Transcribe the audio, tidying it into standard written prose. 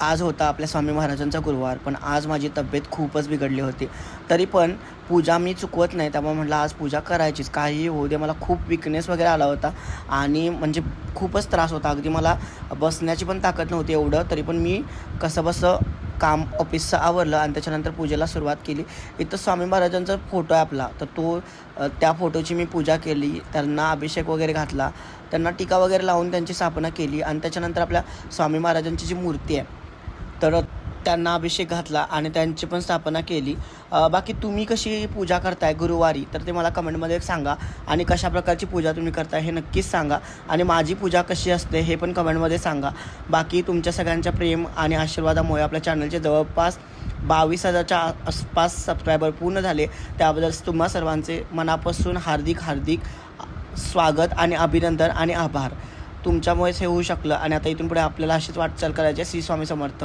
आज होता आपल्या स्वामी महाराजांचा गुरुवार, पण आज माझी तब्येत खूपच बिघडली होती. तरी पण पूजा मी चुकवत नाही, त्यामुळे म्हटलं आज पूजा करायचीच. काहीही होऊ दे, मला खूप विकनेस वगैरे आला होता आणि म्हणजे खूपच त्रास होता. अगदी मला बसण्याची पण ताकद नव्हती एवढं. तरी पण मी कसंबसं काम ऑफिसचं आवरलं आणि त्याच्यानंतर पूजेला सुरुवात केली. इथं स्वामी महाराजांचा फोटो आहे आपला, तर त्या फोटोची मी पूजा केली. त्यांना अभिषेक वगैरे घातला, त्यांना टीका वगैरे लावून त्यांची स्थापना केली आणि त्याच्यानंतर आपल्या स्वामी महाराजांची जी मूर्ती आहे, तर त्यांना अभिषेक घातला आणि त्यांची पण स्थापना केली. बाकी तुम्ही कशी पूजा करताय गुरुवारी, तर ते मला कमेंटमध्ये सांगा आणि कशा प्रकारची पूजा तुम्ही करताय हे नक्कीच सांगा आणि माझी पूजा कशी असते हे पण कमेंटमध्ये सांगा. बाकी तुमच्या सगळ्यांच्या प्रेम आणि आशीर्वादामुळे आपल्या चॅनलचे जवळपास 22,000च्या आसपास सबस्क्रायबर पूर्ण झाले. त्याबद्दल तुम्हा सर्वांचे मनापासून हार्दिक स्वागत आणि अभिनंदन आणि आभार. तुमच्यामुळेच हे होऊ शकलं आणि आता इथून पुढे आपल्याला अशीच वाटचाल करायची. श्री स्वामी समर्थ.